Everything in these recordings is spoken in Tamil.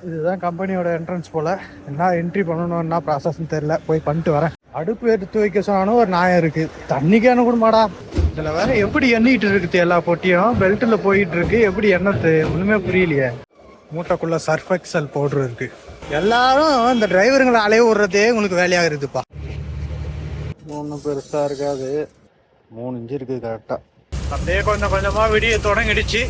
இதுதான் கம்பெனியோட என்ட்ரன்ஸ் போல். என்ன என்ட்ரி பண்ணணும், என்ன ப்ராசஸ்ன்னு தெரில, போய் பண்ணிட்டு வரேன். அடுப்பு எடுத்து வைக்க சொன்னாலும் ஒரு நியாயம் இருக்குது. தண்ணிக்கான கூடமாடா இதில் வேற எப்படி எண்ணிட்டு இருக்குது, எல்லா பொட்டியும் பெல்ட்டில் போயிட்டு இருக்கு. எப்படி எண்ணத்து ஒன்றுமே புரியலையே. மூட்டைக்குள்ளே சர்ஃப் எக்சல் பவுடர் இருக்குது. எல்லாரும் இந்த டிரைவருங்களை அலைய விடுறதே உங்களுக்கு வேலையாக இருக்குதுப்பா. ஒன்றும் பெருசாக இருக்காது, 3 இன்ச்சு இருக்குது கரெக்டாக. அப்படியே கொஞ்சம் கொஞ்சமாக விடிய தொடங்கிடுச்சு.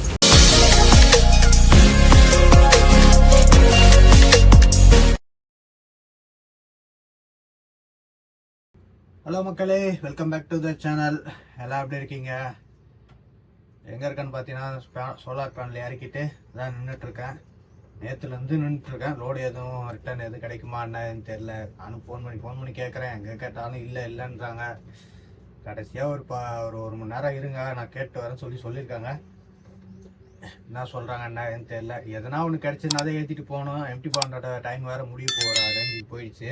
ஹலோ மக்களே, welcome back to the channel. எல்லாம் எப்படி இருக்கீங்க? எங்கே இருக்கேன்னு பார்த்தீங்கன்னா சோலார் பேனல் இறக்கிட்டு தான் நின்றுட்டுருக்கேன். நேற்றுலேருந்து நின்றுட்டுருக்கேன். லோடு எதுவும் ரிட்டர்ன் எதுவும் கிடைக்குமா என்னன்னு தெரில. நானும் ஃபோன் பண்ணி கேட்குறேன். எங்கே கேட்டாலும் இல்லைன்றாங்க. கடைசியாக ஒரு மணி நேரம் இருங்க, நான் கேட்டு வரேன்னு சொல்லியிருக்காங்க. என்ன சொல்கிறாங்க என்னன்னு தெரில. எதனா ஒன்று கிடச்சிருந்தா அதை ஏற்றிட்டு போகணும். எம்டி பாண்டோட டைம் வேறு முடிய போகிற ரேஞ்சுக்கு போயிடுச்சு.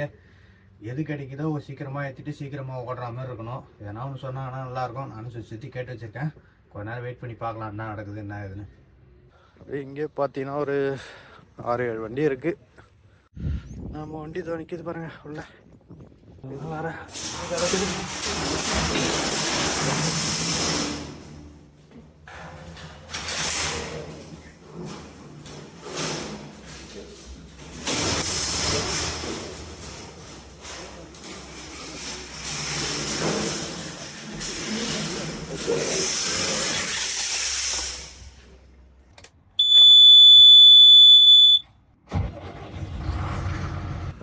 எது கிடைக்குதோ சீக்கிரமாக ஏற்றிட்டு சீக்கிரமாக ஓடுற மாதிரி இருக்கணும். எதனா ஒன்று சொன்னாங்கன்னா நல்லாயிருக்கும். நானும் சுற்றி கேட்டு வச்சுருக்கேன். கொஞ்ச நேரம் வெயிட் பண்ணி பார்க்கலாம் என்ன நடக்குது என்ன ஏதுன்னு. அப்படியே இங்கே பார்த்தீங்கன்னா ஒரு 6-7 வண்டி இருக்குது. நம்ம வண்டி தான் நிற்கிது பாருங்கள் உள்ள. வேறு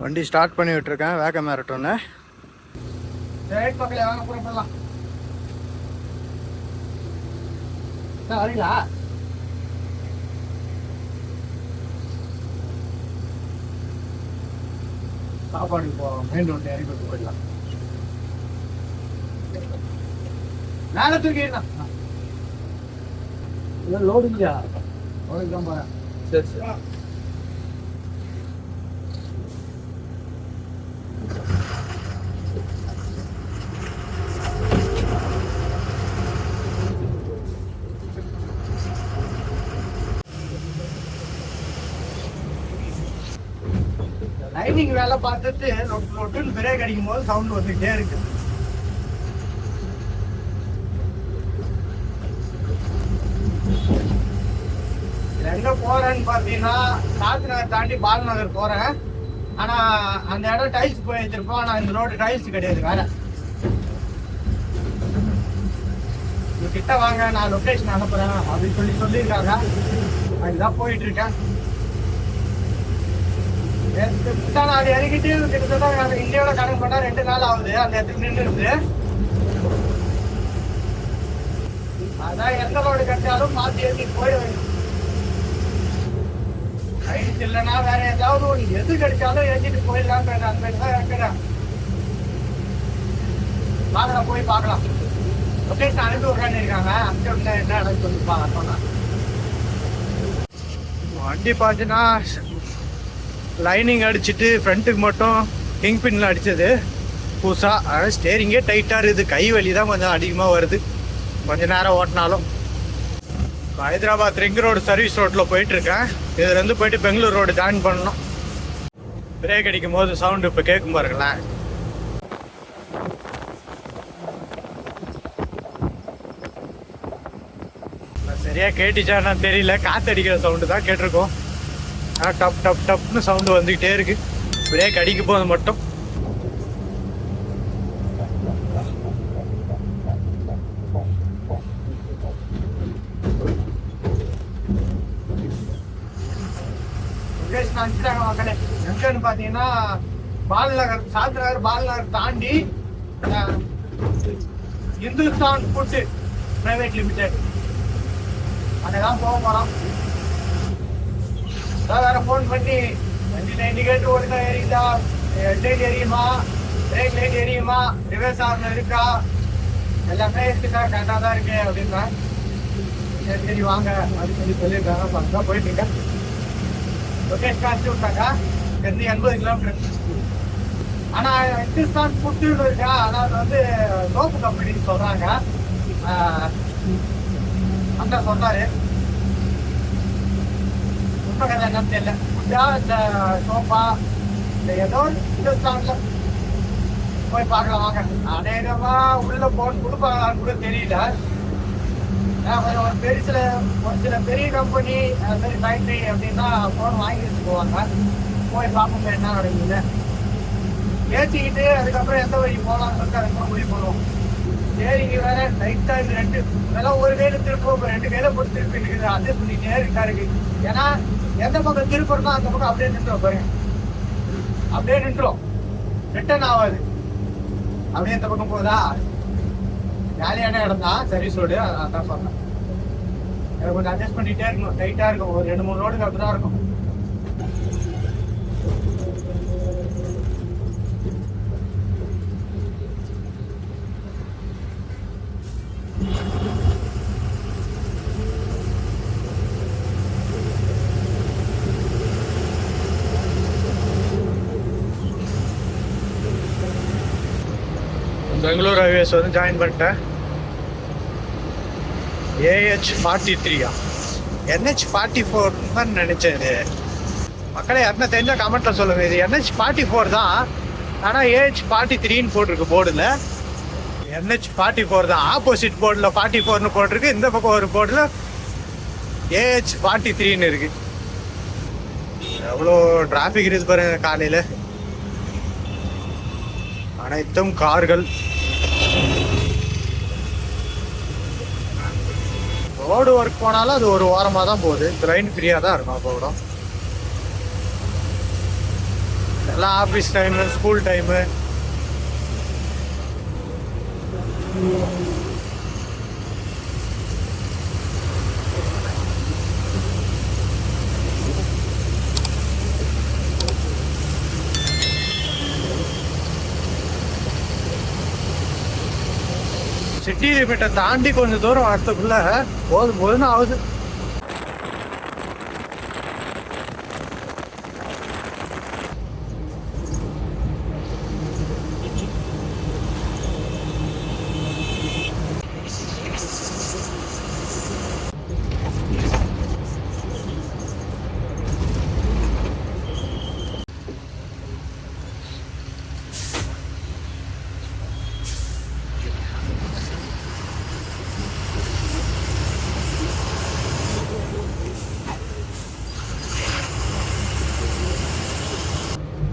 வண்டி ஸ்டார்ட் பண்ணி விட்டுருக்கேன். வேக மேரட்டோன்னு பக்கத்தில் வாங்க போகலாம். வரீங்களா? சாப்பாடு போவோம். மெயின் ரோட்டில் இறங்கி விட்டு போயிடலாம். மேலே தூக்கிடலாம். லோடுங்கயா லோடுக்கு தான் போகிறேன். சரி சரி. லைனிங் வேலை பார்த்துட்டு நொட்டுன்னு பிரேக் அடிக்கும் போது சவுண்ட் வந்துகிட்டே இருக்கு. எங்க போறேன்னு பாத்தீங்கன்னா சாத்தி நகர் தாண்டி பால் நகர் போறேன். ஆனா அந்த இடம் டைல்ஸ் போய் வச்சிருப்போம். ஆனா இந்த ரோடு டைல்ஸ் கிடையாது. வேற கிட்ட வாங்க, நான் லொக்கேஷன் அனுப்புறேன் அப்படின்னு சொல்லியிருக்காங்க. அதுதான் போயிட்டு இருக்கேன். அது இறங்கிட்டு கிட்டத்தட்ட இந்தியாவோட கணக்கு பண்ணா 2 நாள் ஆகுது. அந்த இடத்துக்கு நின்றுடுது. அதான் எந்த ரோடு கிடைச்சாலும் மாற்றி ஏற்றிட்டு போயிடுவேன். ரைட்ஸ் இல்லைன்னா வேற ஏதாவது ஒரு எது கிடைச்சாலும் ஏற்றிட்டு போயிடலான்ற அந்த மாதிரி தான் இருக்கிறேன். வாங்க போய் பார்க்கலாம். லொக்கேஷன் அனுப்பி விட்றான்னு இருக்காங்க. அனுப்பி விட்டா என்ன இடம் சொல்லிப்பாங்க சொன்னாங்க. வண்டி பார்த்தீங்கன்னா லைனிங் அடிச்சுட்டு ஃப்ரண்ட்டுக்கு மட்டும் கிங் பின்ல அடித்தது புதுசாக. அதனால் ஸ்டேரிங்கே டைட்டாக இருக்குது. கை வலி தான் கொஞ்சம் அதிகமாக வருது கொஞ்சம் நேரம் ஓட்டினாலும். ஹைதராபாத் ரிங் ரோடு சர்வீஸ் ரோட்டில் போயிட்டுருக்கேன். இதுலேருந்து போயிட்டு பெங்களூர் ரோடு ஜாயின் பண்ணணும். பிரேக் அடிக்கும் போது சவுண்டு இப்போ கேட்கும் பாருங்களேன். சரியாக கேட்டுச்சான்னு தெரியல. காற்று அடிக்கிற சவுண்டு தான் கேட்டிருக்கோம். டப் டப் டப்னு சவுண்டு வந்துக்கிட்டே இருக்கு. பிரேக் அடிக்கும் போது மட்டும். மக்களே எங்கன்னு பார்த்தீங்கன்னா பால்நகர், சாத் நகர், பால்நகர் தாண்டி இந்துஸ்தான் ஃபுட் பிரைவேட் லிமிடெட் அங்கதான் போக போகிறோம். வேற ஃபோன் பண்ணி இண்டிகேட்டர் ஓடுதா, எரியுதா, ஹெட்லைட் எரியுமா, பிரேக் லைட் எரியுமா, ரிவர்ஸ் ஆர்ல இருக்கா, எல்லாமே இருக்கு சார், கரெக்டாக தான் இருக்கு அப்படின்னா சரி சரி வாங்க அப்படின்னு சொல்லியிருக்காங்க. தான் போயிட்டு இருக்கேன். லொக்கேஷன் அனுப்பிச்சு விட்டாங்க. இருந்து 80 கிலோமீட்டர். ஆனால் இந்துஸ்தான் ஃபுட்டுன்னு இருக்கா. ஆனால் அது வந்து சோப்பு கம்பெனின்னு சொல்கிறாங்க. அண்ணா சொன்னார் பக்கத்தில் என்னன்னு தெரியல. இந்த சோஃபா இந்த ஏதோ இந்த ஸ்டாண்ட்ல போய் பார்க்கலாம் வாங்க. அநேகமா உள்ள போன் கொடுப்பாங்களான்னு கூட தெரியல. ஒரு சில பெரிய கம்பெனி அது மாதிரி ஃபேக்ட்ரி அப்படின்னா போன் வாங்கி வச்சு போவாங்க. போய் பார்ப்போம் என்ன நடக்குது பேசிக்கிட்டு அதுக்கப்புறம் எந்த வழி போகலாம்னு சொல்லிட்டு அதுக்கப்புறம் முடிவு பண்ணுவோம். சரிங்க வேற லைட்டா இது ரெண்டு இதெல்லாம் ஒரு கையில திருப்பம் 2 கையில போட்டு திருப்பி இருக்குது. அதே சொல்லிட்டே இருக்காரு. ஏன்னா எந்த பக்கம் திருப்பறதோ அந்த பக்கம் அப்படியே நின்றுடும் பாருங்க. அப்படியே நின்றுடும், ரிட்டர்ன் ஆகாது. அப்படியே இந்த பக்கம் போதா ஜாலியான இடம் தான் சர்வீஸ் ரோடு. அதான் சொன்னேன் எனக்கு கொஞ்சம் அட்ஜஸ்ட் பண்ணிட்டே இருக்கணும். டைட்டா இருக்கும். ஒரு 2-3 ரோடுக்கு அப்படிதான் இருக்கும். பெங்களூர் ஹைவேஸ் வந்து ஜாயின் பண்ணிட்டேன். AH43 NH44 தான் நினைச்சேன். இது மக்களே யாருன்னா தெரிஞ்சா கமெண்ட்ல சொல்லுங்க. இது NH44 தான், ஆனால் AH43ன்னு போட்டிருக்கு போர்டில். NH44 தான். ஆப்போசிட் போர்டில் 44ன்னு போட்டிருக்கு. இந்த பக்கம் ஒரு போர்டில் AH43ன்னு இருக்கு. எவ்வளோ டிராஃபிக் இருக்குது பாருங்க காலையில். அனைத்தும் கார்கள். ரோடு ஒர்க் போனாலும் அது ஒரு வாரமாக தான் போகுது. ட்ரெயின் ஃப்ரீயாக தான் இருக்கும். அப்போ கூட எல்லாம் office time, school time. City லிமிட்டை தாண்டி கொஞ்சம் தூரம் வரத்துக்குள்ள போதுன்னு ஆகுது.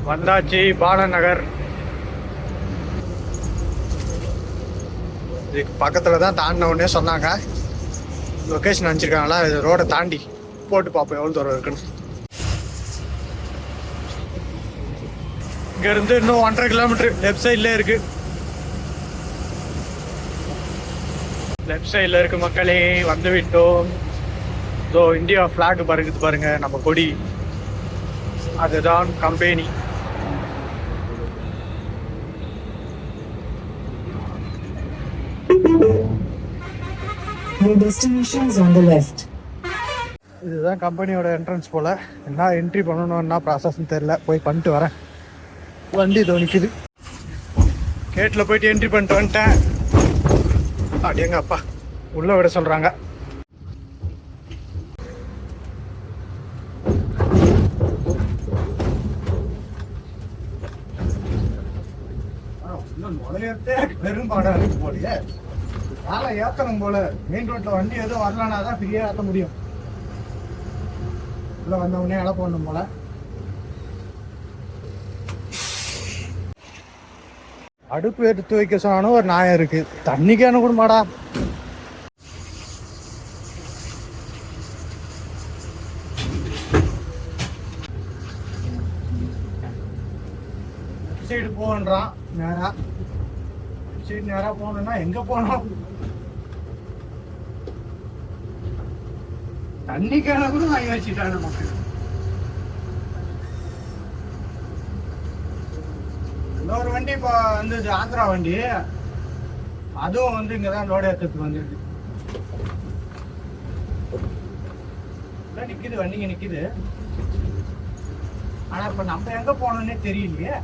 வந்தாச்சு பாலநகர். இதுக்கு பக்கத்தில் தான் தாண்டின உடனே சொன்னாங்க. லொக்கேஷன் அனுப்பிச்சிருக்காங்களா, இது ரோடை தாண்டி போட்டு பார்ப்போம் எவ்வளோ தூரம் இருக்குன்னு. இங்கேருந்து இன்னும் 1.5 கிலோமீட்டர் லெஃப்ட் சைட்ல இருக்கு. லெஃப்ட் சைடில் இருக்கு மக்களே. வந்து விட்டோம். ஸோ இந்தியா ஃப்ளாக் பறக்குது பாருங்க, நம்ம கொடி. அதுதான் company. Your destination is on the left. இதுதான் கம்பெனியோட என்ட்ரன்ஸ் போல். என்ன என்ட்ரி பண்ணணும்னா ப்ராசஸ்ன்னு தெரில. போய் பண்ணிட்டு வரேன். வண்டி இதோ நிற்கிது. கேட்டில் போயிட்டு என்ட்ரி பண்ணிட்டு வந்துட்டேன். அப்படியேங்க அப்பா உள்ளே விட சொல்கிறாங்க. பெரும்பாடாக இருக்கு போலியே. நாளை ஏற்றணும் போல. மெயின் ரோட்டில் வண்டி எதுவும் வரலனா தான் ஃப்ரீயாக ஏற்ற முடியும். உள்ள வந்த உடனே இழப்பு பண்ணும் போல. அடுப்பு எடுத்து வைக்க சொன்னாலும் ஒரு நியாயம் இருக்கு. தண்ணிக்கு என்ன கொடுமாடா. சைடு போன்றான் நேரா. சைடு நேரா போகணும்னா எங்க போனோம்? தண்ணிக்கான கூட வாங்கி வச்சுட்டாங்க மக்கள். இன்னொரு வண்டி இப்போ வந்து ஆந்திரா வண்டி, அதுவும் வந்து இங்கதான் லோடு ஏற்றத்துக்கு வந்துருக்கு. நிக்குது வண்டிங்க நிக்குது. ஆனா இப்ப நம்ம எங்க போனோம்னே தெரியலையே.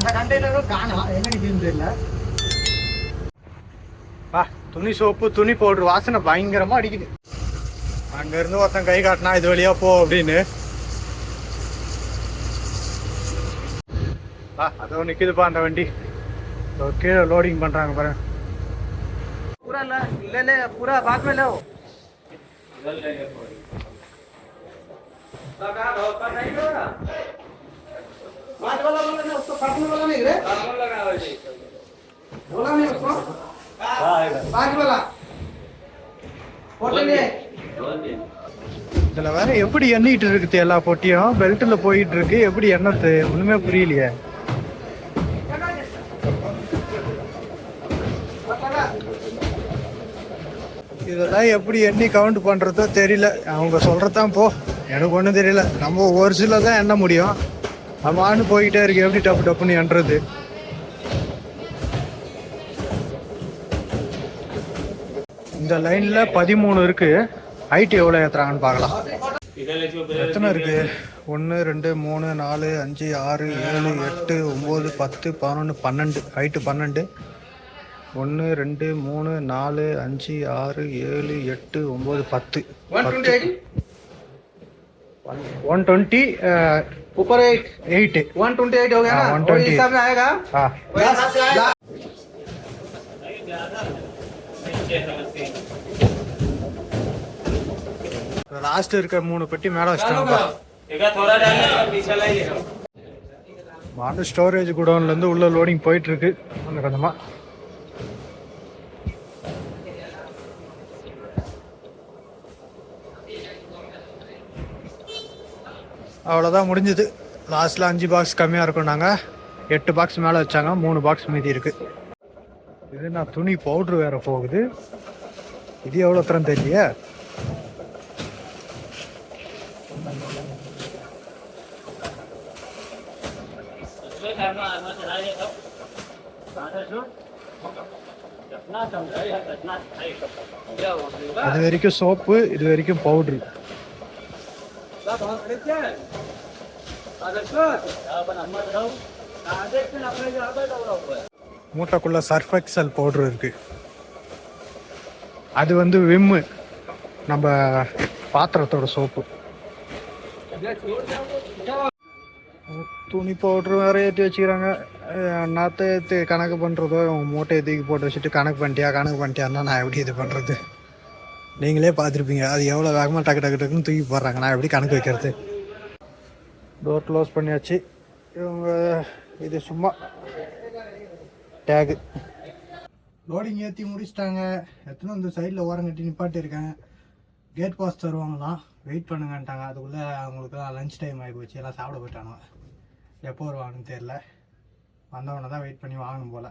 அந்த கண்டெய்னரும் காணோம், எங்க நிக்குதுன்னு தெரியல. துணி சோப்பு துணி பவுடர் வாசனை பயங்கரமா அடிக்குது. அங்க இருந்து ஒருத்தன் கை காட்டினா இது வழியா போ அப்படின்னு. அதோ நிக்குதுப்பா அந்த வண்டி, கீழே லோடிங் பண்றாங்க பாருங்க. पूरा ले ले पूरा भाग में लो पांच वाला बोला ना उसको पांच वाला नहीं रे बोला नहीं उसको पांच वाला போட்டே இதுல வேற எப்படி எண்ணிட்டு இருக்கு, எல்லா பொட்டியும் பெல்ட்ல போயிட்டு இருக்கு. எப்படி எண்ணத்து ஒண்ணுமே புரியலையே. இதெல்லாம் எப்படி எண்ணி கவுண்ட் பண்றதோ தெரியல. அவங்க சொல்றதான் போ, எனக்கு ஒன்றும் தெரியல. நம்ம ஒரு சில தான் எண்ண முடியும். அம்மானு போயிட்டே இருக்கு, எப்படி டப்பு டப்புன்னு எண்றது. இந்த லைன்ல 13 இருக்கு. ஹைட் எவ்வளோ ஏற்றுறாங்கன்னு பார்க்கலாம். எத்தனை இருக்கு? 1 2 3 4 5 6 7 8 9 10 11 12. ஹைட்டு 12. 1 2 3 4 5 6 7 8 9 10. 120 ऊपर 8 128 हो गया ना, 120 हिसाब में आएगा. हाँ லாஸ்ட் இருக்க 3 பெட்டி மேல வச்சிட்டாங்க. மாட்டு ஸ்டோரேஜ் குடோன்ல இருந்து உள்ள லோடிங் போயிட்டு இருக்கு கொஞ்சம் கொஞ்சமா. அவ்வளோதான் முடிஞ்சது. லாஸ்ட்ல 5 பாக்ஸ் கம்மியா இருக்கும். நாங்க 8 பாக்ஸ் மேல வச்சாங்க, 3 பாக்ஸ் மீதி இருக்கு. இது நான் துணி பவுடர் வேற போகுது. இது எவ்வளோ தரம் தெரியல. அது வரைக்கும் சோப்பு, இது வரைக்கும் பவுடரு. மூட்டைக்குள்ள சர்ஃப் எக்ஸல் பவுடர் இருக்கு. அது வந்து விம்மு, நம்ம பாத்திரத்தோட சோப்பு. துணி பவுட்ரு வேற ஏற்றி வச்சுக்கிறாங்க. நாற்ற ஏற்றி கணக்கு பண்ணுறதோ, மூட்டை தூக்கி போட்டு வச்சுட்டு கணக்கு பண்ணிட்டியான்னா நான் எப்படி இது பண்ணுறது? நீங்களே பார்த்துருப்பீங்க. அது எவ்வளோ வேகமாக டக்கு டக்கு டக்குன்னு தூக்கி போடுறாங்க. நான் எப்படி கணக்கு வைக்கிறது? டோர் க்ளோஸ் பண்ணியாச்சு. இவங்க இது சும்மா டேகு. லோடிங் ஏற்றி முடிச்சிட்டாங்க. எத்தனை இந்த சைடில் ஓரம் கட்டி நிப்பாட்டியிருக்கேன். கேட் பாஸ் தருவாங்களாம், வெயிட் பண்ணுங்கன்ட்டாங்க. அதுக்குள்ளே அவங்களுக்குலாம் லஞ்ச் டைம் ஆகி போச்சு. எல்லாம் சாப்பிட போயிட்டானோ. எப்போ வருவாங்கன்னு தெரில. வந்தவனை தான் வெயிட் பண்ணி வாங்கணும் போல்.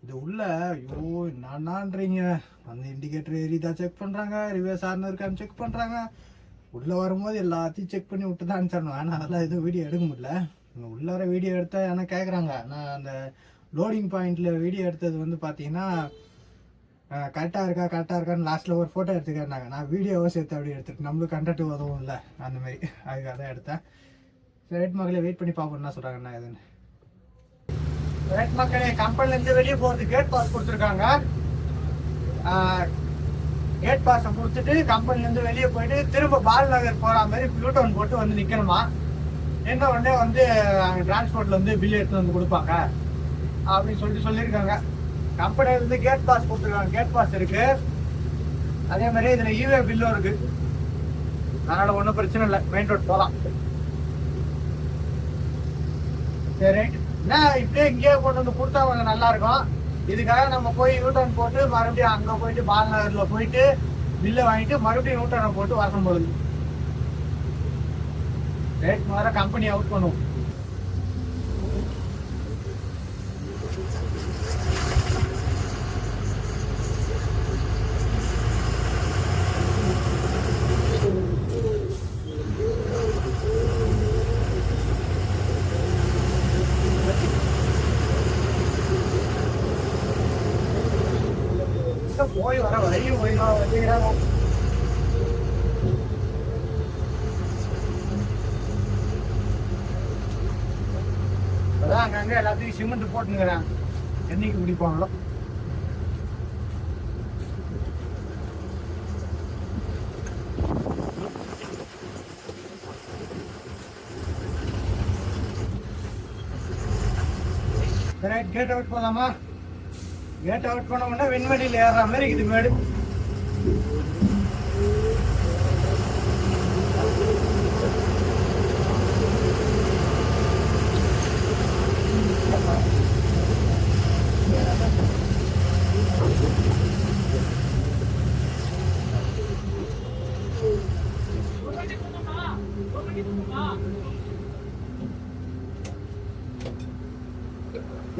இது உள்ள ஐயோ என்னான்றீங்க. அந்த இண்டிகேட்டர் எரிதா செக் பண்ணுறாங்க, ரிவர்ஸ் ஆர்னர் இருக்கான்னு செக் பண்ணுறாங்க. உள்ளே வரும்போது எல்லாத்தையும் செக் பண்ணி விட்டு தான் அனுப்பிச்சிடணும். ஆனால் அதெல்லாம் எதுவும் வீடியோ எடுக்க முடியல. உள்ளே வர வீடியோ எடுத்தால் ஏன்னா கேட்குறாங்க. நான் அந்த லோடிங் பாயிண்டில் வீடியோ எடுத்தது வந்து பார்த்தீங்கன்னா கரெக்டாக இருக்கான்னு லாஸ்ட்டில் ஒரு ஃபோட்டோ எடுத்துக்கிறேன்னாங்க. நான் வீடியோவை சேர்த்து அப்படி எடுத்துட்டு நம்மளுக்கு கண்டக்ட் உதவும் இல்லை அந்த மாதிரி. அதுக்காக தான் எடுத்தேன். ரைட் மக்களை வெயிட் பண்ணி பார்ப்போம் என்ன சொல்கிறாங்கண்ணா எதுன்னு. ரைட் மக்களே, கம்பெனிலேருந்து வெளியே போகிறது கேட் பாஸ் கொடுத்துருக்காங்க. கேட் பாஸை கொடுத்துட்டு கம்பெனிலேருந்து வெளியே போயிட்டு திரும்ப பால் நகர் போகிற மாதிரி ப்ளூட்டோன் போட்டு வந்து நிற்கணுமா. என்ன உடனே வந்து அங்கே டிரான்ஸ்போர்ட்டில் வந்து பில் எடுத்து வந்து கொடுப்பாங்க அப்படின்னு சொல்லியிருக்காங்க. கம்பெனில இருந்து கேட் பாஸ் கொடுத்துருக்காங்க. கேட் பாஸ் இருக்கு. அதே மாதிரி இதுல ஈவே பில்லும் இருக்கு. அதனால ஒன்றும் பிரச்சனை இல்லை, மெயின் ரோட் போகலாம். சரி ரைட். என்ன இப்படியே இங்கேயே கொண்டு வந்து கொடுத்தா கொஞ்சம் நல்லா இருக்கும். இதுக்காக நம்ம போய் யூட்டர்ன் போட்டு மறுபடியும் அங்கே போயிட்டு பால் நகர்ல போயிட்டு பில்லை வாங்கிட்டு மறுபடியும் யூட்டர்னை போட்டு வரணும் பொழுது. ரைட், முதல்ல கம்பெனி அவுட் பண்ணுவோம். போய் வர வரையும் போயிடும். அதான் அங்கங்கே எல்லாத்தையும் சிமெண்ட் போட்டுங்கிறேன். என்னைக்கு முடிப்பாங்களோ. ரைட், கேட் அவுட் போகலாமா? கேட் அவுட் பண்ணோம்னா வெண்வெளியில் ஏறுற மாதிரி இது மேடு.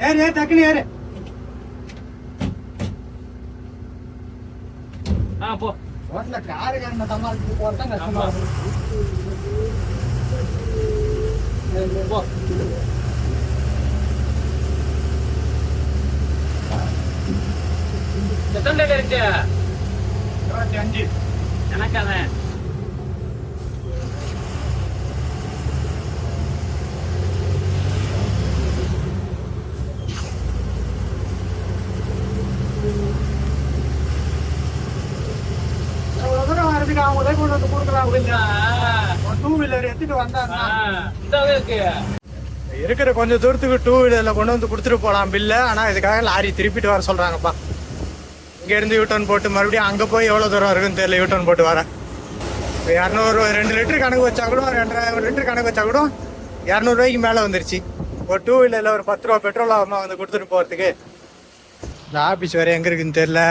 ஏறு டக்குனு ஏறு. போ ரோட்ல காரு கண்ண சமாளிச்சு போறதான் கஷ்டமா போ. எத்தனை டேட் இருக்கு? 25. எனக்கு அவன் அவங்க கொண்டு வந்து கொடுக்குறாங்க. டூ வீலர் எடுத்துட்டு வந்தாங்கன்னா இருக்கிற கொஞ்சம் தூரத்துக்கு டூ வீலர்ல கொண்டு வந்து கொடுத்துட்டு போகலாம் பில்ல. ஆனா இதுக்காக லாரி திருப்பிட்டு வர சொல்றாங்கப்பா. இங்க இருந்து யூட்டர்ன் போட்டு மறுபடியும் அங்க போய் எவ்வளவு தூரம் இருக்குன்னு தெரியல. யூட்டர்ன் போட்டு வரேன். 200 2 லிட்டர் கணக்கு வச்சா கூட 2.5 லிட்டர் கணக்கு வச்சா கூட 200 ரூபாய்க்கு மேல வந்துருச்சு. ஒரு டூ வீலர்ல ஒரு 10 ரூபா பெட்ரோல் ஆகுமா வந்து கொடுத்துட்டு போறதுக்கு. இந்த ஆபீஸ் வேற எங்க இருக்குன்னு தெரியல.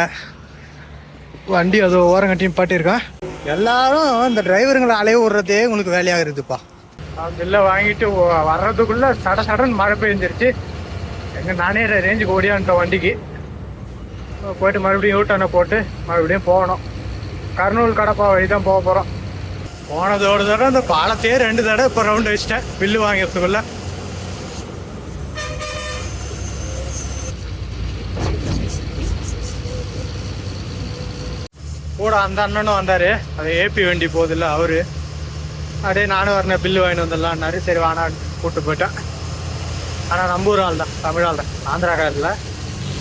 வண்டி அது ஓரம் கட்டியும் பாட்டிருக்கான். எல்லாரும் இந்த டிரைவருங்களை அலைய விடுறதே உங்களுக்கு வேலையாக இருக்குதுப்பா. பில்லை வாங்கிட்டு வர்றதுக்குள்ள சடன் மழை பெஞ்சிருச்சு. எங்க நானே ரேஞ்சுக்கு ஓடியான்ட்டோம் வண்டிக்கு. போயிட்டு மறுபடியும் யூட்டர்னை போட்டு மறுபடியும் போகணும். கர்னூல் கடப்பா வழி தான் போக போகிறோம். போனதோட தடவை இந்த பாலத்தையே 2 தடவை இப்போ ரவுண்ட் வச்சிட்டேன் பில்லு வாங்கிறதுக்குள்ள. கூட அந்த அண்ணனும் வந்தார். அது ஏபி வண்டி போகுதில்ல அவரு. அப்படியே நானும் வரேன் பில்லு வாங்கிட்டு வந்துடலான்னாரு. சரி வானா கூப்பிட்டு போயிட்டேன். ஆனால் நம்ம ஊர் ஆள் தான், தமிழ் ஆள் தான், ஆந்திராக்காரில்.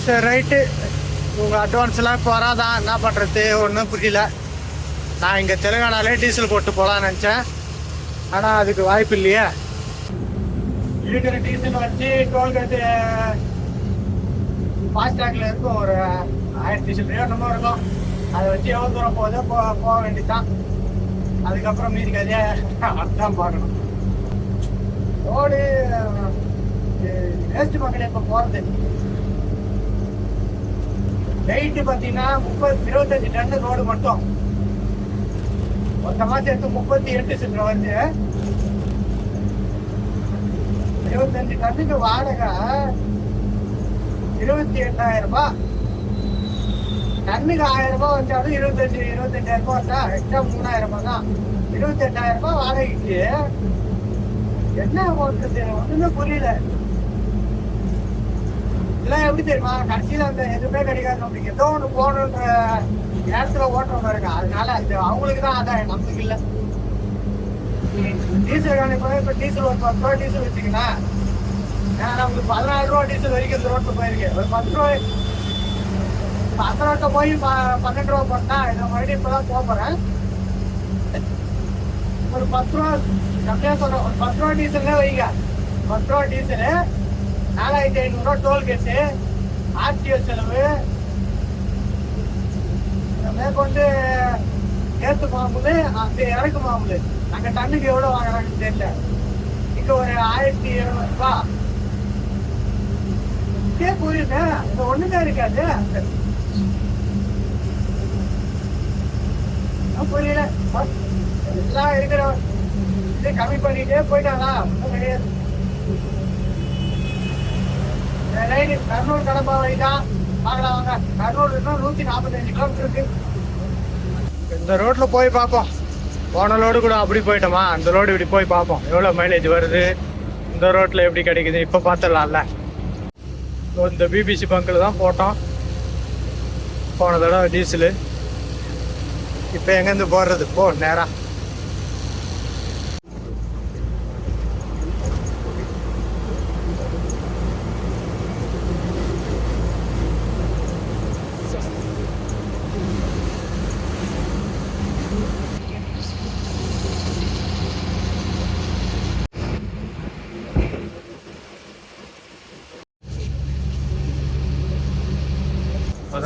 சரி ரைட்டு. உங்கள் அட்வான்ஸ்லாம் இப்போ வராதான், என்ன பண்ணுறது ஒன்றும் புரியல. நான் இங்கே தெலுங்கானாலே டீசல் போட்டு போகலான்னு நினச்சேன். ஆனால் அதுக்கு வாய்ப்பு இல்லையே. இருக்கிற டீசல் வச்சு டோல்கேட்டு ஃபாஸ்டாகில் இருக்கும். ஒரு 1000 ரூபா என்னமோ இருக்கும். அதை வச்சு எவ்வளோ தூரம் போகுதோ போக வேண்டியதுதான். அதுக்கப்புறம் மீதி கதையை அதுதான் பார்க்கணும். ரோடு வேஸ்ட் மக்கள் இப்போ போகிறது வெயிட்டு பார்த்தீங்கன்னா 25 டன் ரோடு மட்டும். மொத்தமாக சேர்த்து 38 சில்லற வந்து 25 டன்னுக்கு வாடகை 28,000 ரூபாய். டன்னுக்கு 1000 ரூபாய் வச்சாலும் 25,000 ரூபாய் வச்சா எக்ஸ்ட்ரா 3,000 ரூபாய் தான். 28,000 ரூபாய் வாடகைக்கு என்ன ஓட்டுறது ஒண்ணுமே புரியல. இதெல்லாம் எப்படி தெரியுமா? கடைசியில் அந்த எதுவுமே கிடைக்காது. நம்மளுக்கு ஏதோ ஒன்று போகணுன்ற நேரத்தில் ஓட்டுறவங்க இருக்கா. அதனால அது அவங்களுக்கு தான் ஆதாயம், நமக்கு இல்லை. டீசல் காணிப்போம். இப்போ டீசல் ஒரு 10 ரூபா டீசல் வச்சுக்கண்ணா, நம்மளுக்கு 14 ரூபா டீசல் வரைக்கும் இந்த ரோட்டில் போயிருக்கு. ஒரு 10 ரூபாய் அந்த ரோட்டை போய் 12 ரூபா போட்டா இதை மறுபடியும் இப்போதான் போகிறேன். ஒரு 10 ரூபா கம்மியாக சொல்கிறேன். ஒரு 10 ரூபா டீசல்லே வைங்க. 10 ரூபா டீசலு 4,500 ரூபா டோல்கேட்டு, ஆர்டிஓ செலவு, மேற்கொண்டு ஏற்று மாமூல், அந்த இறக்கு மாமூல். அங்கே டன்னுக்கு எவ்வளோ வாங்குறாங்கன்னு தெரியல. இங்கே ஒரு 1,700 ரூபா. இதே புரியுது. இந்த ஒன்றுமே இருக்காது. புரியல. எல்லாம் இருக்கிற இதே கம்மி பண்ணிட்டே போயிட்டாங்களா? ஒன்றும் கிடையாது. கர்னூல் கடப்பா வழிதான். பார்க்கலாம் வாங்க. கர்னூல் 145 கிலோமீட்டர் இருக்கு. இந்த ரோட்ல போய் பார்ப்போம். போன லோடு கூட அப்படி போயிட்டோமா, அந்த லோடு இப்படி போய் பார்ப்போம் எவ்வளோ மைலேஜ் வருது, இந்த ரோட்ல எப்படி கிடைக்குது இப்போ பார்த்துடலாம்ல. இந்த பிபிசி பங்கில் தான் போட்டோம் போன தடவை டீசலு. இப்போ எங்கேருந்து போடுறது? போ நேரா.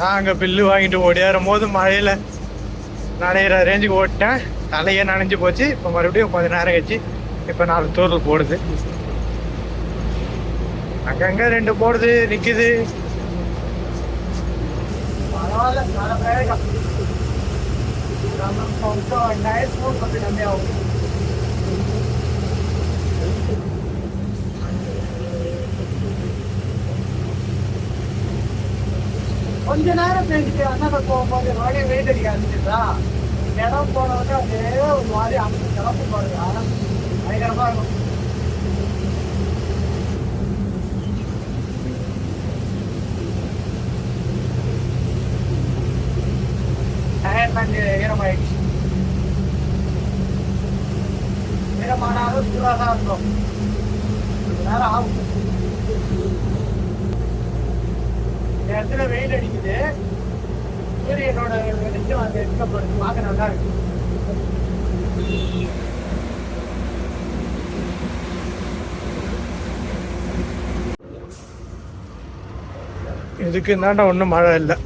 அதான் அங்கே பில்லு வாங்கிட்டு ஓடியாரும் போது மழையில் நனைகிற ரேஞ்சுக்கு ஓட்டேன். தலையே நனைஞ்சு போச்சு. இப்போ மறுபடியும் கொஞ்சம் நேரம் கழிச்சு இப்போ 4 தூரல் போடுது. அங்கங்கே 2 போடுது, நிற்குது. பரவாயில்ல, நல்ல வேகம். கொஞ்சம் டயர் ஃபோன் கொஞ்சம் கம்மியாகும். கொஞ்ச நேரம் பேசிட்டு அண்ணாக்க போகும்போது மறுபடியும் வெயிட் அடிக்க ஆரம்பிச்சிருந்தா இடம் போனவங்க அப்படியே ஒரு மாதிரி அமைச்சு கிளப்பு பாருங்க. பயங்கரமா இருக்கும். ஈரமாயிடுச்சு. ஈரமானாலும் சூடாக தான் இருக்கும். கொஞ்ச நேரம் ஆகும். இடத்துல வெயில் அடிக்குது. சூரியனோட வெளிச்சம் அங்கே இருக்கப்படுது. பார்க்க நல்லா இருக்கு. இதுக்கு தாண்டா ஒன்றும் மழை இல்லை.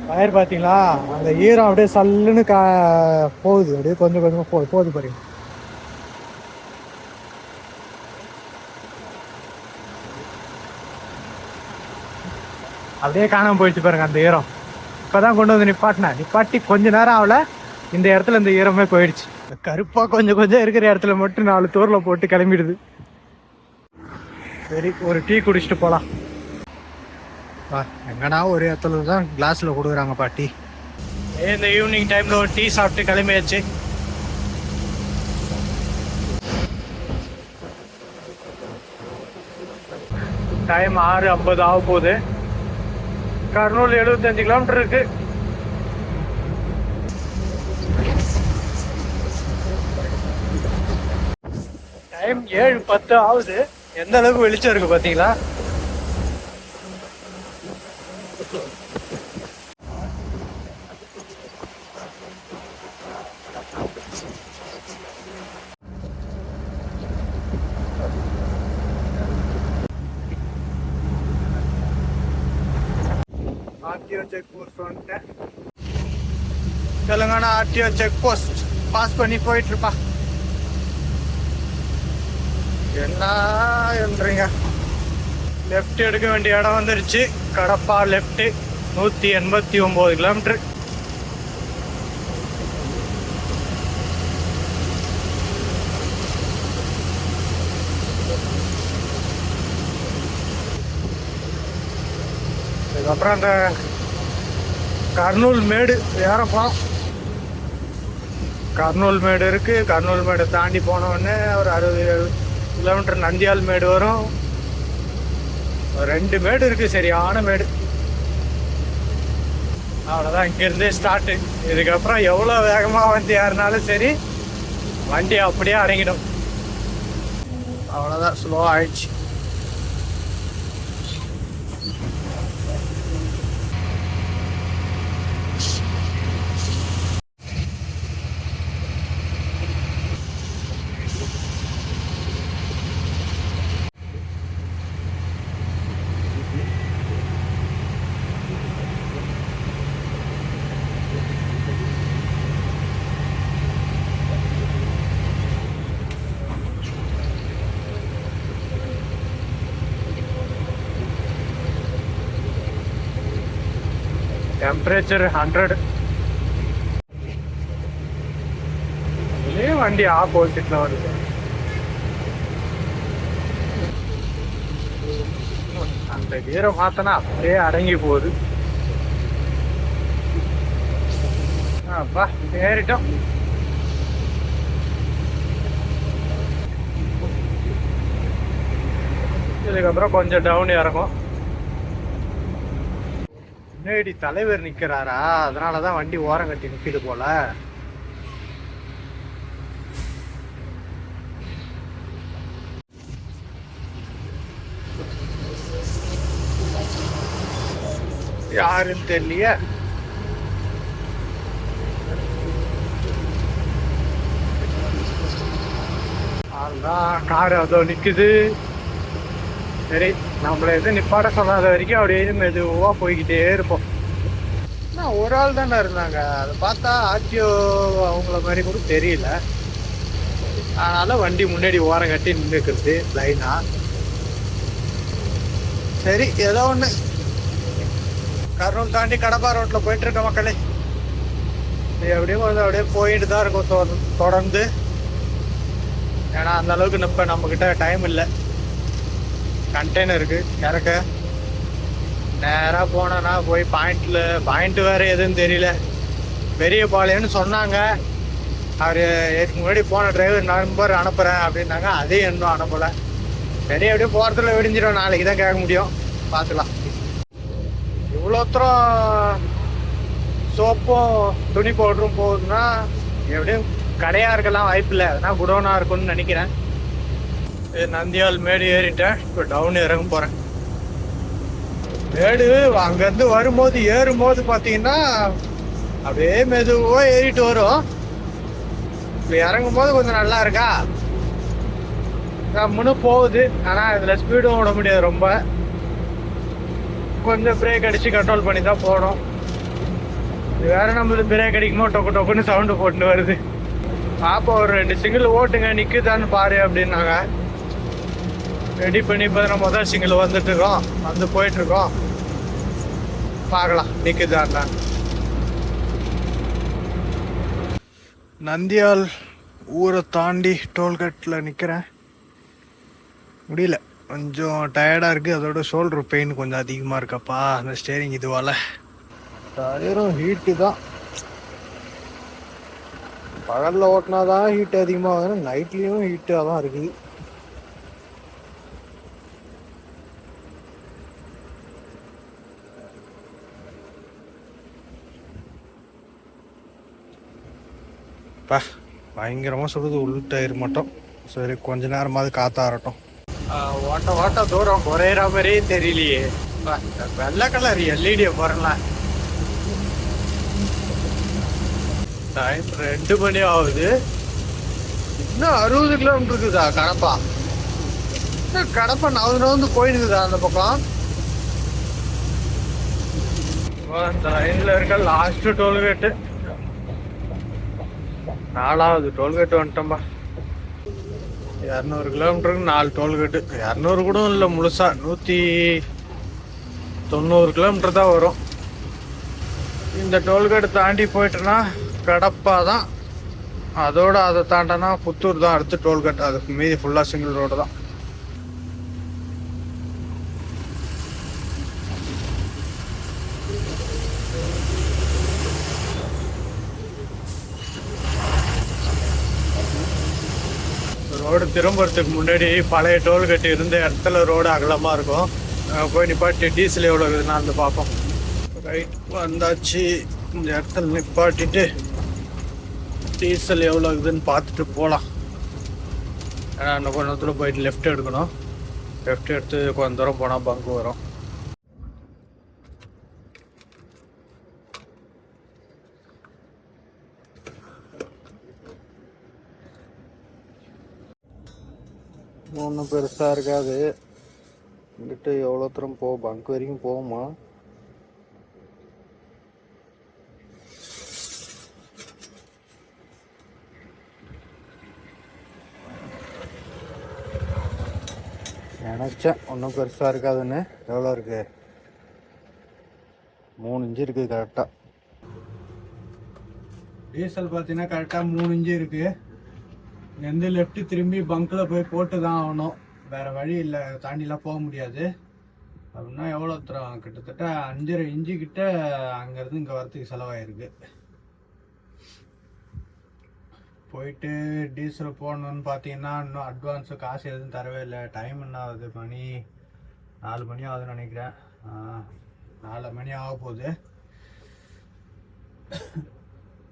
வயர் பார்த்தீங்களா, அந்த ஈரம் அப்படியே சல்லுன்னு போகுது. அப்படியே கொஞ்சம் கொஞ்சமாக போகுது பாருங்க. அப்படியே காணாமல் போயிடுச்சு பாருங்க அந்த ஈரம். இப்போதான் கொண்டு வந்து நிப்பாட்டி கொஞ்ச நேரம் ஆகல, இந்த இடத்துல இந்த ஈரமே போயிடுச்சு. கருப்பாக கொஞ்சம் கொஞ்சம் இருக்கிற இடத்துல மட்டும் 4 தூரில் போட்டு கிளம்பிடுது. சரி, ஒரு டீ குடிச்சிட்டு போகலாம். எங்கன்னா ஒரு இடத்துல தான் கிளாஸில் கொடுக்குறாங்க பாட்டி. இந்த ஈவினிங் டைமில் ஒரு டீ சாப்பிட்டு கிளம்பியாச்சு. டைம் 6:50 ஆக போகுது. கர்னூல் 75 கிலோமீட்டர் இருக்கு. டைம் 7:10 ஆகுது. எந்த அளவுக்கு வெளிச்சம் இருக்கு பார்த்தீங்களா? आरटीओ चेक पोस्ट வந்துட்டேன். Telangana RTO check post pass பண்ணி போயிட்டு இருப்பா. என்னன்றீங்க, லெஃப்ட் எடுக்க வேண்டிய இடம் வந்துருச்சு. Kadapa left 189 kilometre. அதுக்கப்புறம் அந்த கர்னூல் மேடு ஏறப்போம். கர்னூல் மேடு இருக்கு. கர்னூல் மேடை தாண்டி போனோடனே ஒரு 60 கிலோமீட்டர் நந்தியால் மேடு வரும். 2 மேடு இருக்கு, சரியான மேடு. அவ்வளோதான், இங்கேருந்தே ஸ்டார்ட்டு. இதுக்கப்புறம் எவ்வளோ வேகமாக வண்டி ஏறினாலும் சரி, வண்டி அப்படியே அடங்கிடும். அவ்வளோதான், ஸ்லோ ஆயிடுச்சு. டெம்பரேச்சர் 100. இதுலேயே வண்டி ஆப்போசிட்ல வருது. அந்த கீரை பார்த்தனா அப்படியே அடங்கி போகுது. அப்பா ஏறிட்டோம். இதுக்கப்புறம் கொஞ்சம் டவுன் இறங்கும். முன்னாடி தலைவர் நிக்கிறாரா, அதனாலதான் வண்டி ஓரம் கட்டி நிக்குது போல. யாருன்னு தெரியலையே. அதுதான் கார் அதோ நிற்குது. சரி, நம்மள எதுவும் நிப்பாட்ட சொல்லாத வரைக்கும் அப்படியே மெதுவாக போய்கிட்டே இருப்போம். ஆனால் ஒரு ஆள் தானே இருந்தாங்க, அதை பார்த்தா ஆர்டிஓ அவங்கள மாதிரி கூட தெரியல. அதனால வண்டி முன்னாடி ஓரம் கட்டி நின்றுக்கிறது லைனா. சரி, ஏதோ ஒன்று. கர்னூல் தாண்டி கடப்பா ரோட்டில் போயிட்டு இருக்க மக்களே. எப்படியும் கொஞ்சம் அப்படியே போயிட்டு தான் இருக்கும் தொடர்ந்து. ஏன்னா அந்த அளவுக்கு இப்போ நம்மக்கிட்ட டைம் இல்லை. கண்டெய்னருக்கு இறக்க நேராக போனோன்னா போய் பாயிண்ட் வேறு எதுன்னு தெரியல. பெரிய பாளையம்னு சொன்னாங்க. அவர் இதுக்கு முன்னாடி போன டிரைவர் நம்பர் அனுப்புகிறேன் அப்படின்னாங்க. அதையும் இன்னும் அனுப்பலை. சரி, அப்படியே போகிறதுல விடிஞ்சிடும். நாளைக்கு தான் கேட்க முடியும், பார்த்துக்கலாம். இவ்வளோ தூரம் சோப்பும் துணி பவுடரும் போகுதுன்னா எப்படியும் கடையாக இருக்கலாம் வாய்ப்பு இல்லை. அதனால் குடோனாக இருக்கும்னு நினைக்கிறேன். நந்தியால் மேடு ஏறிட்டேன். இப்போ டவுன் இறங்க போகிறேன். மேடு அங்கேருந்து வரும்போது ஏறும்போது பார்த்தீங்கன்னா அப்படியே மெதுவாக ஏறிட்டு வரும். இப்போ இறங்கும் போது கொஞ்சம் நல்லா இருக்கா, கம்முன்னு போகுது. ஆனால் இதில் ஸ்பீடும் விட முடியாது. ரொம்ப கொஞ்சம் பிரேக் அடித்து கண்ட்ரோல் பண்ணி தான் போகணும். இது வேற நம்மளுக்கு பிரேக் அடிக்குமோ டொக்கு டொக்குன்னு சவுண்டு போட்டுன்னு வருது. பாப்பா ஒரு 2 சிங்கிள் ஓட்டுங்க நிற்குதான்னு பாரு அப்படின்னாங்க. ரெடி பண்ணி இப்போ நம்ம முதல் சிங்கிள் வந்துட்டுருக்கோம், வந்து போயிட்டுருக்கோம். பார்க்கலாம் நிற்குதான்னா. நந்தியால் ஊரை தாண்டி டோல்கேட்டில் நிற்கிறேன். முடியல, கொஞ்சம் டயர்டாக இருக்குது. அதோட ஷோல்டர் பெயின் கொஞ்சம் அதிகமாக இருக்கப்பா அந்த ஸ்டேரிங் இதுவால். டயரும் ஹீட்டு தான். பகலில் ஓட்டினா தான் ஹீட் அதிகமாக வரும், நைட்லேயும் ஹீட்டாக தான் இருக்குது. பயங்கரமாக சுடுது உள் டயர் மட்டும். சரி, கொஞ்ச நேரமாவது காத்தாரட்டும். ஓட்ட தூரம் குறையிற மாதிரியே தெரியலையே. வெள்ளை கலர் எல்இடியை பாருங்களேன். டைம் 2 மணி ஆகுது. இன்னும் 60 கிலோமீட்டர் இருக்குதா கடப்பா? இன்னும் கடப்பா நவுந்து போயிடுக்குதா அந்த பக்கம்? இந்த லைனில் இருக்க லாஸ்ட் டோல்கேட்டு, 4வது டோல்கேட்டு வந்துட்டோம்பா. 200 கிலோமீட்டருக்கு 4 டோல்கேட்டு. 200 கூட இல்லை, முழுசா 190 கிலோமீட்டர் தான் வரும். இந்த டோல்கேட்டு தாண்டி போயிட்டோன்னா கடப்பா தான். அதோட அதை தாண்டனா புத்தூர் தான் அடுத்து டோல்கேட். அதுக்கு மீதி ஃபுல்லாக சிங்கிள் ரோடு தான். ரோடு திரும்புறதுக்கு முன்னாடி பழைய டோல்கேட் இருந்த இடத்துல ரோடு அகலமாக இருக்கும். போய் நிப்பாட்டி டீசல் எவ்வளோ இருக்குதுன்னா வந்து பார்ப்போம். ரைட் வந்தாச்சு. இந்த இடத்துல நிப்பாட்டிட்டு டீசல் எவ்வளோ இருக்குதுன்னு பார்த்துட்டு போகலாம். ஏன்னா இன்னும் கொஞ்சம் தூரம் போயிட்டு லெஃப்ட் எடுக்கணும். லெஃப்ட் எடுத்து கொஞ்சம் தூரம் போனால் பங்கு வரும். ஒன்றும் பெருசாக இருக்காது. இங்கிட்ட எவ்வளோ தூரம் பங்க் வரைக்கும் போகுமா? நினச்சேன் ஒன்றும் பெருசாக இருக்காதுன்னு. எவ்வளோ இருக்கு? 3 இன்ச்சு இருக்குது கரெக்டாக. டீசல் பார்த்தீங்கன்னா கரெக்டாக 3 இன்ச்சு இருக்குது. எந்த லெஃப்ட் திரும்பி பங்க்கில் போய் போட்டு தான் ஆகணும், வேறு வழி இல்லை. தாண்டிலாம் போக முடியாது. அப்படின்னா எவ்வளோ தூரம்? கிட்டத்தட்ட 5.5 இன்ச்சு கிட்ட அங்கேருந்து இங்கே வரத்துக்கு செலவாயிருக்கு. போயிட்டு டீசல் போடணுன்னு பார்த்தீங்கன்னா இன்னும் அட்வான்ஸு காசு எதுவும் தரவே இல்லை. டைம் என்ன ஆகுது? மணி 4 மணி ஆகுதுன்னு நினைக்கிறேன். 4 மணி ஆக போகுது.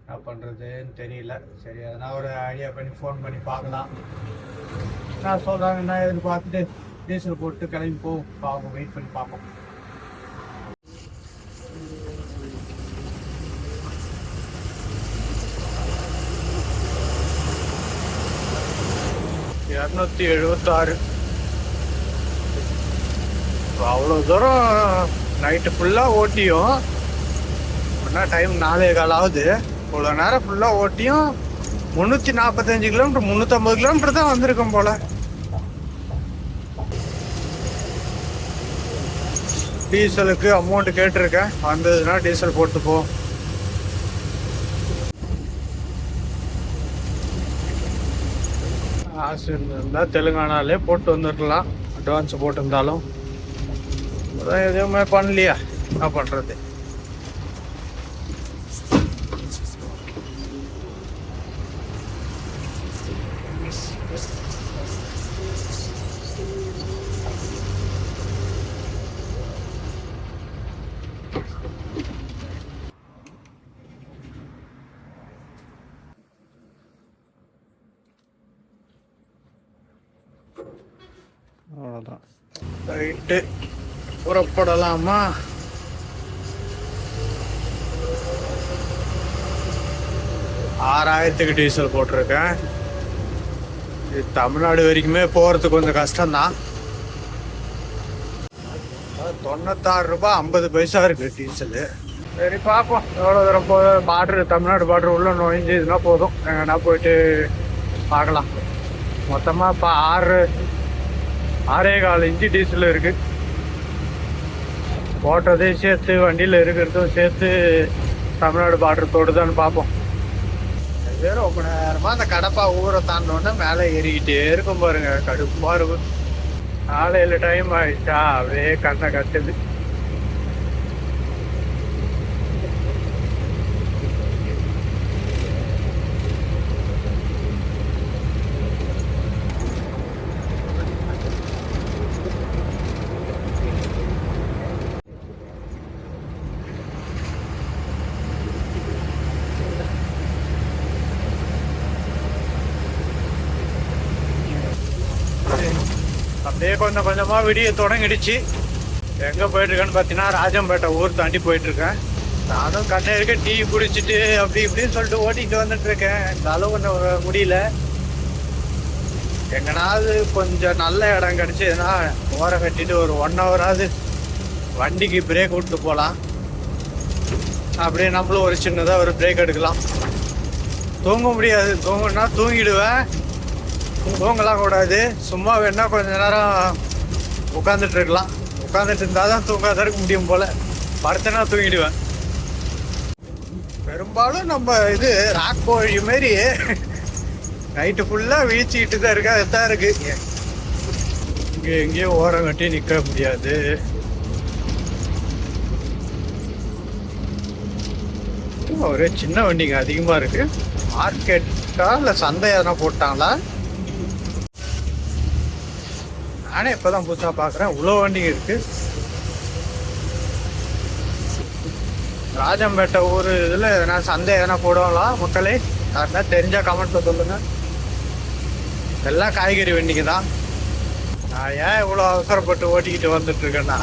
என்ன பண்ணுறதுன்னு தெரியல. சரி, அதனால் ஒரு ஐடியா பண்ணி ஃபோன் பண்ணி பார்க்கலாம். நான் சொல்கிறாங்க என்ன எதுன்னு பார்த்துட்டு டீசல் போட்டு கிளம்பி பார்ப்போம். வெயிட் பண்ணி பார்ப்போம். 276. அவ்வளோ தூரம் நைட்டு ஃபுல்லாக ஓட்டியும் ஒன்றா டைம் 4:15 ஆகுது. இவ்வளோ நேரம் ஃபுல்லாக ஓட்டியும் 345 கிலோமீட்டர் 350 கிலோமீட்டர் தான் வந்திருக்கோம் போல. டீசலுக்கு அமௌண்ட் கேட்டிருக்கேன், வந்ததுன்னா டீசல் போட்டுப்போ. காசு இருந்தால் தெலுங்கானாலே போட்டு வந்துடலாம். அட்வான்ஸ் போட்டிருந்தாலும் அதான் எதுவுமே பண்ணலையா, என்ன பண்ணுறது. அவ்வளோதான், ரைட்டு புறப்படலாமா? $6000 டீசல் போட்டிருக்கேன். இது தமிழ்நாடு வரைக்குமே போகிறதுக்கு கொஞ்சம் கஷ்டம்தான். $96.50 இருக்கு டீசலு. சரி பார்ப்போம் எவ்வளோ தூரம் பார்டரு, தமிழ்நாடு பார்டர் உள்ள நுழைஞ்சதுன்னா போதும், எங்கன்னா போயிட்டு பார்க்கலாம். மொத்தமாக இப்போ 6.25 இன்ச்சு டீசல் இருக்குது. போட்டதையும் சேர்த்து வண்டியில் இருக்கிறதும் சேர்த்து தமிழ்நாடு பார்டர் தொடுதான்னு பார்ப்போம். வேறு ரொம்ப நேரமாக அந்த கடப்பா ஊரை தாண்டோன்னே மேலே ஏறிக்கிட்டே இருக்கும் பாருங்க, கடுப்பாக இருக்கும். காலையில் டைம் ஆகிடுச்சா அப்படியே கண்ணை கட்டுது. அப்படியே கொஞ்சம் கொஞ்சமாக விடிய தொடங்கிடுச்சு. எங்கே போயிட்டுருக்கேன்னு பார்த்தீங்கன்னா ராஜம்பேட்டை ஊர் தாண்டி போயிட்டுருக்கேன். நானும் கண்ணை இருக்க டீ குடிச்சிட்டு அப்படி இப்படின்னு சொல்லிட்டு ஓட்டிகிட்டு வந்துட்டுருக்கேன். இந்த அளவு ஒன்றும் முடியல. எங்கனாவது கொஞ்சம் நல்ல இடம் கிடச்சிதுன்னா ஓரம் கட்டிட்டு ஒரு 1 ஹவராவது வண்டிக்கு பிரேக் விட்டு போகலாம். அப்படியே நம்மளும் ஒரு சின்னதாக ஒரு பிரேக் எடுக்கலாம். தூங்க முடியாது, தூங்கினா தூங்கிடுவேன். தூங்கலாம் கூடாது, சும்மா வேணா கொஞ்ச நேரம் உட்காந்துட்டு இருக்கலாம். உட்காந்துட்டு இருந்தால் தான் தூங்காத இருக்க முடியும் போல். படுத்தனா தூங்கிடுவேன். பெரும்பாலும் நம்ம இது ராக் கோழி மாரி நைட்டு ஃபுல்லாக வீழ்ச்சிக்கிட்டு தான் இருக்கு. அதுதான் இருக்கு, இங்கே எங்கேயும் ஓரம் கட்டி நிற்க முடியாது. ஒரே சின்ன வண்டிங்க அதிகமாக இருக்கு. மார்க்கெட்டா இல்லை சந்தை எதனா போட்டாங்களா? நானே இப்போதான் புதுசாக பார்க்குறேன், இவ்வளோ வண்டிங்க இருக்கு. ராஜம்பேட்டை ஊர் இதில் எதனா சந்தை எதனா போடுவாங்களா மக்களே? யாருன்னா தெரிஞ்சால் கமெண்ட்டில் சொல்லுங்கள். எல்லாம் காய்கறி வண்டிங்க தான். நான் ஏன் இவ்வளோ அவசரப்பட்டு ஓட்டிக்கிட்டு வந்துட்டுருக்கேன்னா,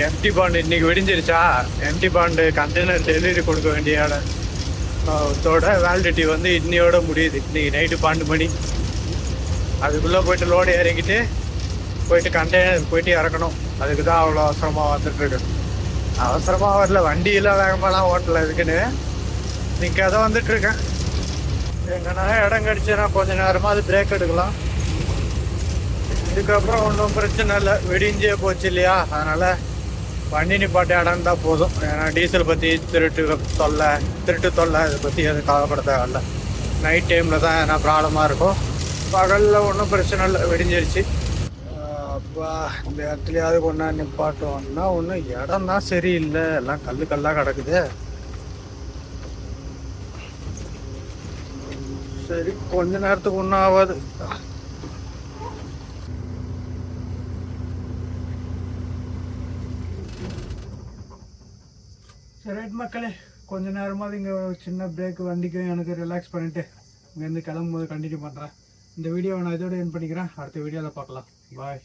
எம்டி பாண்டு இன்னைக்கு வெடிஞ்சிருச்சா. எம்டி பாண்டு கண்டெய்னர் டெலிவரி கொடுக்க வேண்டிய இடத்தோட வேலிடிட்டி வந்து இன்னையோட முடியுது. இன்னைக்கு நைட்டு 12 மணி. அதுக்குள்ளே போயிட்டு லோடு இறங்கிட்டு போயிட்டு கண்டெய்னர் போயிட்டு இறக்கணும். அதுக்கு தான் அவ்வளோ அவசரமாக வந்துட்டுருக்கு. அவசரமாக வரல, வண்டியெல்லாம் வேகமாலாம் ஓட்டலை, இதுக்குன்னு நிற்காத வந்துட்டுருக்கேன். எங்கன்னா இடம் கிடச்சுன்னா கொஞ்சம் நேரமாக அது பிரேக் எடுக்கலாம். இதுக்கப்புறம் ஒன்றும் பிரச்சனை இல்லை, வெடிஞ்சே போச்சு இல்லையா, அதனால் வண்டி நிப்பாட்ட இடம் தான் போதும். ஏன்னா டீசல் பற்றி திருட்டு தொல்லை இதை பற்றி எதுவும் கவலைப்பட தேவையில்ல. நைட் டைமில் தான் எதனா ப்ராப்ளமாக இருக்கும். பகலில் ஒன்றும் பிரச்சனை இல்லை, வெடிஞ்சிருச்சு. அப்பா இந்த இடத்துலையாவது கொண்டா நிப்பாட்டோம்னா ஒன்றும் இடம் தான் சரியில்லை, எல்லாம் கல்லாக கிடக்குது. சரி கொஞ்ச நேரத்துக்கு ஒன்றும் ஆகாது. சரி ரைட் மக்களே, கொஞ்ச நேரமாவது இங்கே சின்ன பிரேக் வண்டிக்கும் எனக்கு ரிலாக்ஸ் பண்ணிவிட்டு இங்கேருந்து கிளம்பும்போது கண்டினியூ பண்ணுறேன். இந்த வீடியோவை நான் இதோட என் பண்ணிக்கிறேன். அடுத்த வீடியோவில் பார்க்கலாம். பாய்.